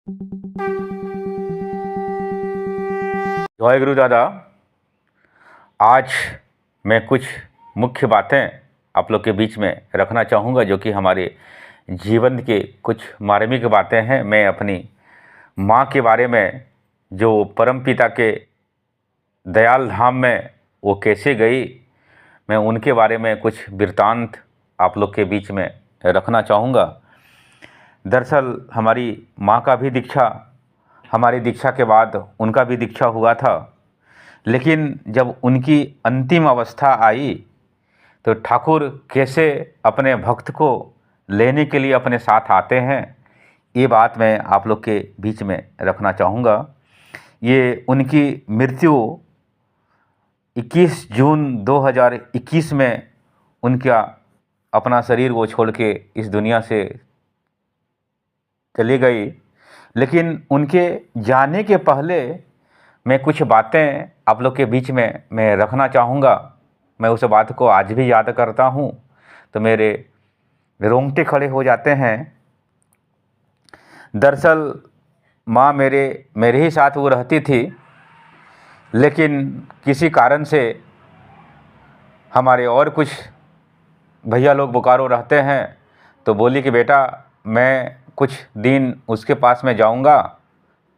जय गुरु दादा। आज मैं कुछ मुख्य बातें आप लोग के बीच में रखना चाहूँगा जो कि हमारे जीवन के कुछ मार्मिक बातें हैं। मैं अपनी माँ के बारे में, जो परमपिता के दयाल धाम में वो कैसे गई, मैं उनके बारे में कुछ वृत्तांत आप लोग के बीच में रखना चाहूँगा। दरअसल हमारी माँ का भी दीक्षा, हमारी दीक्षा के बाद उनका भी दीक्षा हुआ था, लेकिन जब उनकी अंतिम अवस्था आई तो ठाकुर कैसे अपने भक्त को लेने के लिए अपने साथ आते हैं, ये बात मैं आप लोग के बीच में रखना चाहूँगा। ये उनकी मृत्यु 21 जून 2021 में उनका अपना शरीर वो छोड़ के इस दुनिया से चली गई। लेकिन उनके जाने के पहले मैं कुछ बातें आप लोग के बीच में मैं रखना चाहूँगा। मैं उस बात को आज भी याद करता हूँ तो मेरे रोंगटे खड़े हो जाते हैं। दरअसल माँ मेरे ही साथ वो रहती थी, लेकिन किसी कारण से हमारे और कुछ भैया लोग बोकारो रहते हैं, तो बोली कि बेटा मैं कुछ दिन उसके पास में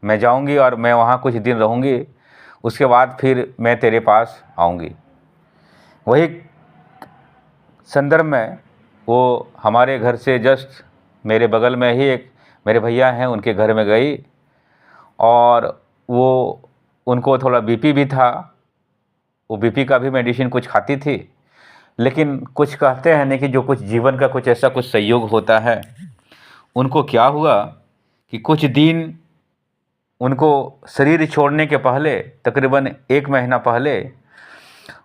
मैं जाऊंगी और मैं वहाँ कुछ दिन रहूँगी, उसके बाद फिर मैं तेरे पास आऊँगी। वही संदर्भ में वो हमारे घर से जस्ट मेरे बगल में ही एक मेरे भैया हैं, उनके घर में गई और वो उनको थोड़ा बीपी भी था। वो बीपी का भी मेडिसिन कुछ खाती थी, लेकिन कुछ कहते हैं नहीं कि जो कुछ जीवन का कुछ ऐसा कुछ संयोग होता है। उनको क्या हुआ कि कुछ दिन उनको शरीर छोड़ने के पहले, तकरीबन 1 महीना पहले,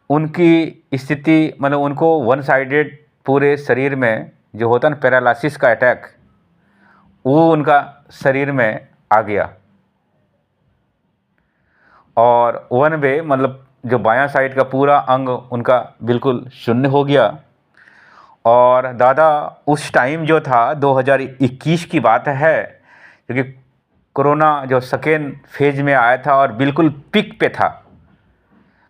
उनकी स्थिति मतलब उनको वन साइडेड पूरे शरीर में जो होता है ना पैरालिसिस का अटैक, वो उनका शरीर में आ गया और वन वे मतलब जो बायां साइड का पूरा अंग उनका बिल्कुल शून्य हो गया। और दादा उस टाइम जो था 2021 की बात है, क्योंकि कोरोना जो सेकेंड फेज में आया था और बिल्कुल पीक पे था।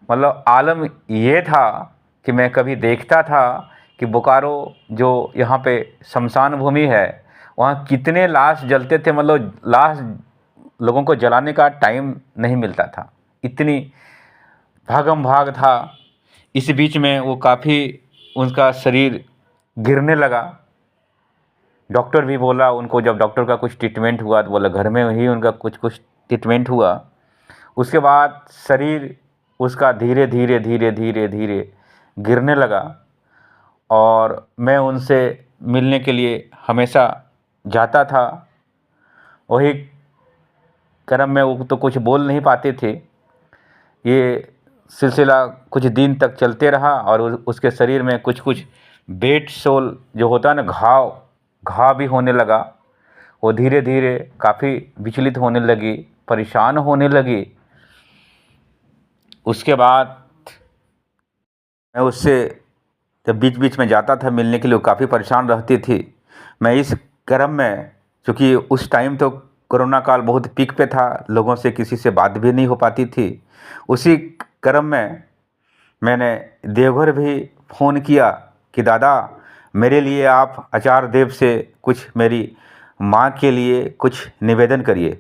मतलब आलम ये था कि मैं कभी देखता था कि बोकारो जो यहाँ पे शमशान भूमि है, वहाँ कितने लाश जलते थे। मतलब लाश लोगों को जलाने का टाइम नहीं मिलता था, इतनी भागम भाग था। इस बीच में वो काफ़ी उनका शरीर गिरने लगा। डॉक्टर भी बोला उनको, जब डॉक्टर का कुछ ट्रीटमेंट हुआ तो बोला घर में ही उनका कुछ कुछ ट्रीटमेंट हुआ। उसके बाद शरीर उसका धीरे धीरे धीरे धीरे धीरे गिरने लगा और मैं उनसे मिलने के लिए हमेशा जाता था। वही क्रम में वो तो कुछ बोल नहीं पाते थे। ये सिलसिला कुछ दिन तक चलते रहा और उसके शरीर में कुछ कुछ बेड सोल जो होता है ना, घाव भी होने लगा। वो धीरे धीरे काफ़ी विचलित होने लगी, परेशान होने लगी। उसके बाद मैं उससे जब बीच बीच में जाता था मिलने के लिए, वो काफ़ी परेशान रहती थी। मैं इस क्रम में, चूँकि उस टाइम तो कोरोना काल बहुत पीक पे था, लोगों से किसी से बात भी नहीं हो पाती थी। उसी क्रम में मैंने देवघर भी फ़ोन किया कि दादा मेरे लिए आप आचार्य देव से कुछ मेरी माँ के लिए कुछ निवेदन करिए।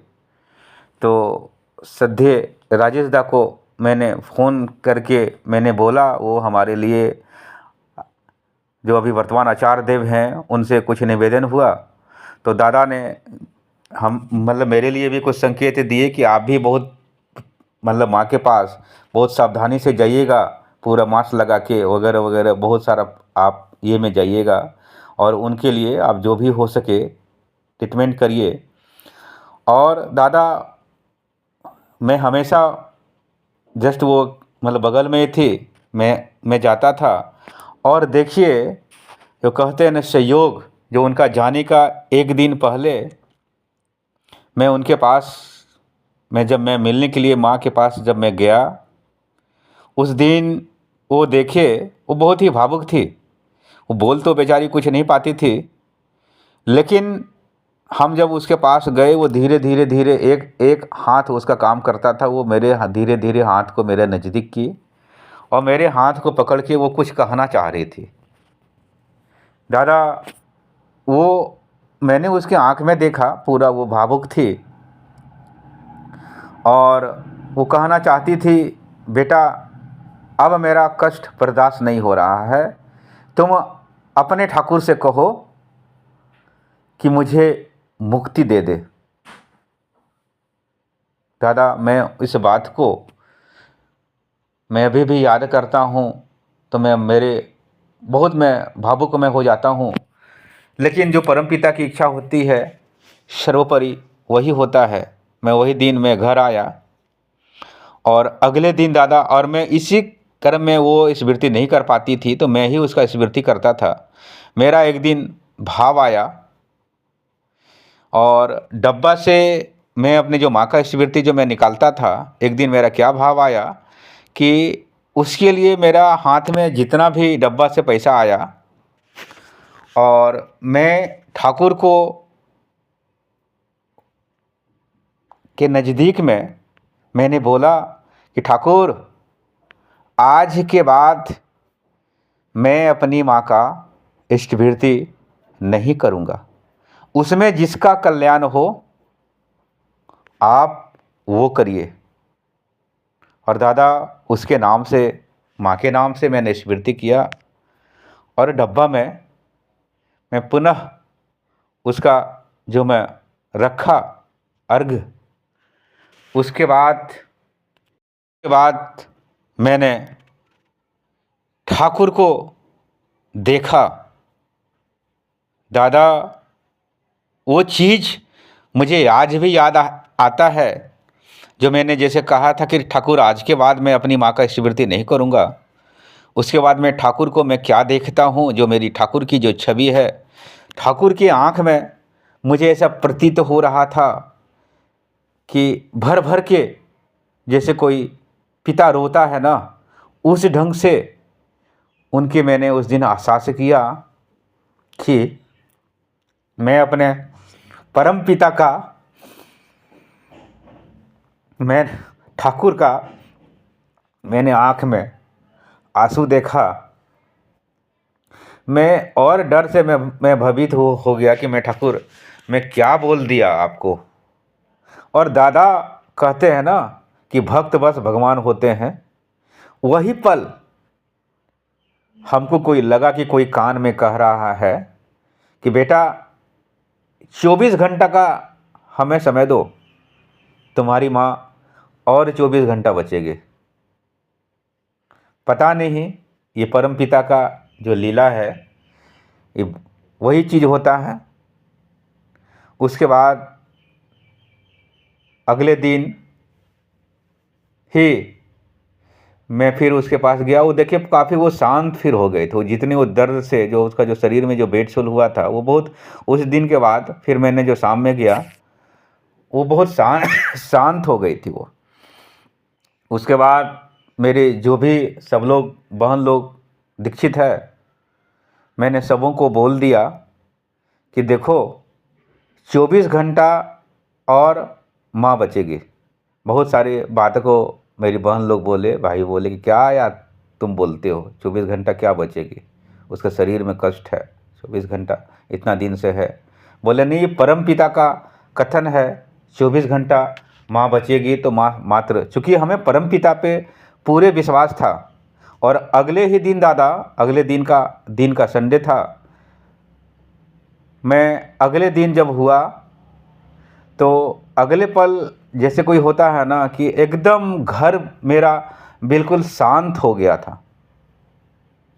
तो सद्धे राजेश दा को मैंने फ़ोन करके मैंने बोला, वो हमारे लिए जो अभी वर्तमान आचार्य देव हैं उनसे कुछ निवेदन हुआ। तो दादा ने हम मतलब मेरे लिए भी कुछ संकेत दिए कि आप भी बहुत मतलब माँ के पास बहुत सावधानी से जाइएगा, पूरा मास्क लगा के वगैरह वगैरह बहुत सारा आप ये में जाइएगा और उनके लिए आप जो भी हो सके ट्रीटमेंट करिए। और दादा मैं हमेशा जस्ट वो मतलब बगल में ही थी, मैं जाता था। और देखिए जो कहते हैं ना संयोग, जो उनका जाने का 1 दिन पहले मैं उनके पास, जब मैं मिलने के लिए माँ के पास जब मैं गया, उस दिन वो देखे वो बहुत ही भावुक थी। वो बोल तो बेचारी कुछ नहीं पाती थी, लेकिन हम जब उसके पास गए, वो धीरे धीरे धीरे एक एक हाथ उसका काम करता था, वो मेरे धीरे धीरे हाथ को मेरे नज़दीक किए और मेरे हाथ को पकड़ के वो कुछ कहना चाह रही थी। दादा, वो मैंने उसके आँख में देखा, पूरा वो भावुक थी और वो कहना चाहती थी, बेटा अब मेरा कष्ट बर्दाश्त नहीं हो रहा है, तुम अपने ठाकुर से कहो कि मुझे मुक्ति दे दे। दादा, मैं इस बात को मैं अभी भी याद करता हूँ तो मैं भावुक में हो जाता हूँ। लेकिन जो परमपिता की इच्छा होती है, सर्वोपरि वही होता है। वही दिन मैं घर आया और अगले दिन दादा, और मैं इसी क्रम में वो स्मृति नहीं कर पाती थी तो मैं ही उसका स्मृति करता था। मेरा एक दिन भाव आया और डब्बा से मैं अपनी जो माँ का स्मृति जो मैं निकालता था, एक दिन मेरा क्या भाव आया कि उसके लिए मेरा हाथ में जितना भी डब्बा से पैसा आया और मैं ठाकुर को के नज़दीक में मैंने बोला कि ठाकुर, आज के बाद मैं अपनी माँ का स्मृति नहीं करूँगा, उसमें जिसका कल्याण हो आप वो करिए। और दादा, उसके नाम से, माँ के नाम से मैंने स्मृति किया और डब्बा में मैं पुनः उसका जो मैं रखा अर्घ, उसके बाद मैंने ठाकुर को देखा। दादा, वो चीज़ मुझे आज भी आता है जो मैंने जैसे कहा था कि ठाकुर, आज के बाद मैं अपनी माँ का स्मृति नहीं करूँगा। उसके बाद मैं ठाकुर को मैं क्या देखता हूँ, जो मेरी ठाकुर की जो छवि है, ठाकुर की आँख में मुझे ऐसा प्रतीत हो रहा था कि भर भर के जैसे कोई पिता रोता है ना, उस ढंग से उनके मैंने उस दिन आश्वास किया कि मैं अपने परम पिता का, मैं ठाकुर का मैंने आँख में आंसू देखा। मैं और डर से मैं भयभीत हो गया कि मैं ठाकुर, मैं क्या बोल दिया आपको। और दादा कहते हैं ना कि भक्त बस भगवान होते हैं। वही पल हमको कोई लगा कि कोई कान में कह रहा है कि बेटा 24 घंटा का हमें समय दो, तुम्हारी माँ और 24 घंटा बचेगी। पता नहीं ये परम पिता का जो लीला है, ये वही चीज़ होता है। उसके बाद अगले दिन ही मैं फिर उसके पास गया। वो देखिए काफ़ी वो शांत फिर हो गए थे। वो जितने वो दर्द से जो उसका जो शरीर में जो बेडसोल हुआ था, वो बहुत, उस दिन के बाद फिर मैंने जो शाम में गया, वो बहुत शांत हो गई थी वो। उसके बाद मेरे जो भी सब लोग बहन लोग दीक्षित है, मैंने सबों को बोल दिया कि देखो 24 घंटा और माँ बचेगी। बहुत सारी बातों को मेरी बहन लोग बोले, भाई बोले कि क्या यार तुम बोलते हो, 24 घंटा क्या बचेगी, उसका शरीर में कष्ट है, 24 घंटा इतना दिन से है। बोले नहीं, ये परम पिता का कथन है, 24 घंटा माँ बचेगी तो माँ मात्र। चूँकि हमें परम पिता पे पूरे विश्वास था। और अगले ही दिन दादा, अगले दिन का संडे था। मैं अगले दिन जब हुआ तो अगले पल जैसे कोई होता है ना कि एकदम घर मेरा बिल्कुल शांत हो गया था।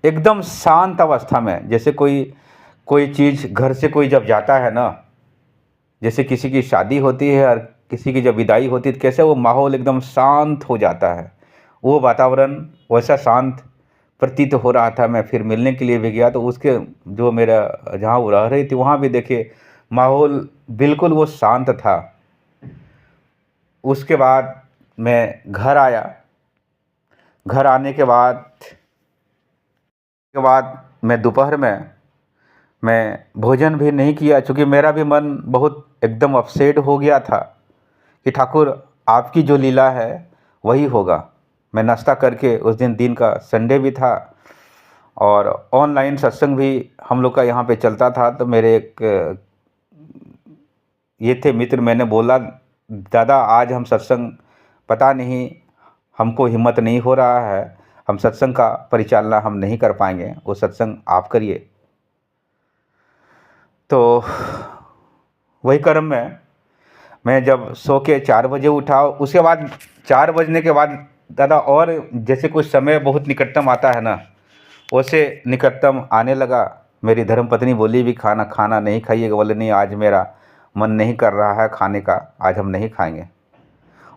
एकदम शांत अवस्था में, जैसे कोई चीज़ घर से कोई जब जाता है ना, जैसे किसी की शादी होती है और किसी की जब विदाई होती है, तो कैसे वो माहौल एकदम शांत हो जाता है। वो वातावरण वैसा शांत प्रतीत हो रहा था। मैं फिर मिलने के लिए भी गया तो उसके जो मेरा जहाँ वो रह रही थी वहाँ भी देखिए माहौल बिल्कुल वो शांत था। उसके बाद मैं घर आया। घर आने के बाद मैं दोपहर में मैं भोजन भी नहीं किया, चूँकि मेरा भी मन बहुत एकदम अपसेट हो गया था कि ठाकुर आपकी जो लीला है वही होगा। मैं नाश्ता करके, उस दिन का संडे भी था और ऑनलाइन सत्संग भी हम लोग का यहाँ पे चलता था, तो मेरे एक ये थे मित्र, मैंने बोला दादा आज हम सत्संग, पता नहीं हमको हिम्मत नहीं हो रहा है, हम सत्संग का परिचालना हम नहीं कर पाएंगे, वो सत्संग आप करिए। तो वही क्रम में मैं जब सो के 4 बजे उठा, उसके बाद 4 बजने के बाद दादा और जैसे कुछ समय बहुत निकटतम आता है ना, वैसे निकटतम आने लगा। मेरी धर्मपत्नी बोली भी खाना खाना नहीं खाइएगा, बोले नहीं आज मेरा मन नहीं कर रहा है खाने का, आज हम नहीं खाएंगे।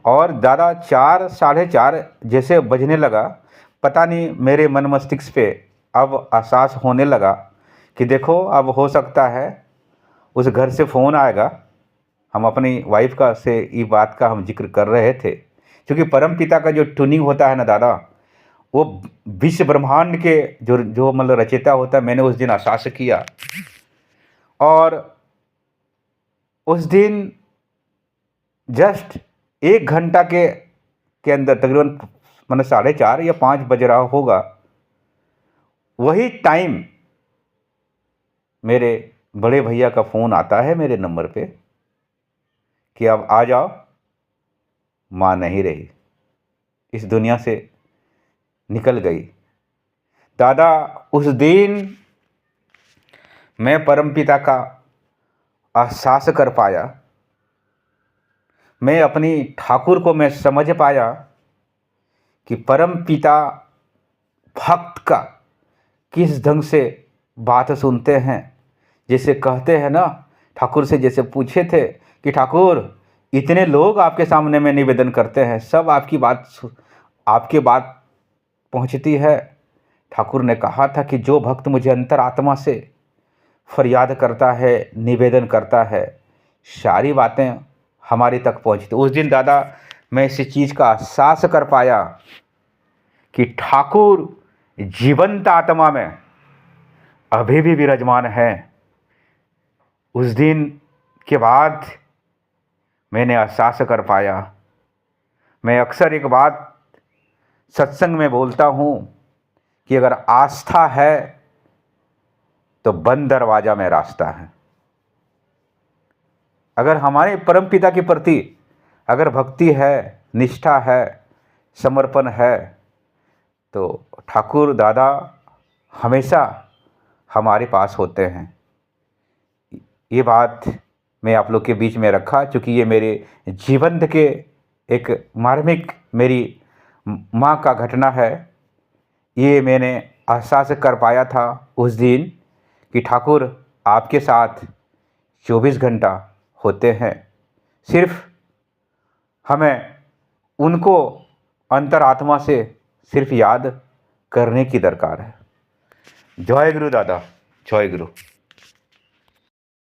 और दादा 4 साढ़े 4 जैसे बजने लगा, पता नहीं मेरे मन मस्तिष्क पे अब एहसास होने लगा कि देखो अब हो सकता है उस घर से फ़ोन आएगा। हम अपनी वाइफ का से ये बात का हम जिक्र कर रहे थे, क्योंकि परम पिता का जो ट्यूनिंग होता है ना दादा, वो विश्व ब्रह्मांड के जो जो मतलब रचयिता होता है, मैंने उस दिन एहसास किया। और उस दिन जस्ट 1 घंटा के अंदर तकरीबन मतलब 4:30 या 5 बज रहा होगा, वही टाइम मेरे बड़े भैया का फ़ोन आता है मेरे नंबर पे कि अब आ जाओ, माँ नहीं रही, इस दुनिया से निकल गई। दादा उस दिन मैं परमपिता का एहसास कर पाया, मैं अपनी ठाकुर को मैं समझ पाया कि परमपिता भक्त का किस ढंग से बात सुनते हैं। जैसे कहते हैं ना, ठाकुर से जैसे पूछे थे कि ठाकुर इतने लोग आपके सामने में निवेदन करते हैं, सब आपकी बात पहुंचती है। ठाकुर ने कहा था कि जो भक्त मुझे अंतरात्मा से फरियाद करता है, निवेदन करता है, सारी बातें हमारे तक पहुंचती। उस दिन दादा मैं इस चीज़ का एहसास कर पाया कि ठाकुर जीवंत आत्मा में अभी भी विराजमान है। उस दिन के बाद मैंने एहसास कर पाया। मैं अक्सर एक बात सत्संग में बोलता हूँ कि अगर आस्था है तो बंद दरवाजा में रास्ता है। अगर हमारे परमपिता के प्रति अगर भक्ति है, निष्ठा है, समर्पण है, तो ठाकुर दादा हमेशा हमारे पास होते हैं। ये बात मैं आप लोग के बीच में रखा, क्योंकि ये मेरे जीवन के एक मार्मिक मेरी माँ का घटना है। ये मैंने एहसास कर पाया था उस दिन कि ठाकुर आपके साथ 24 घंटा होते हैं। सिर्फ हमें उनको अंतरात्मा से सिर्फ याद करने की दरकार है। जय गुरु दादा, जय गुरु।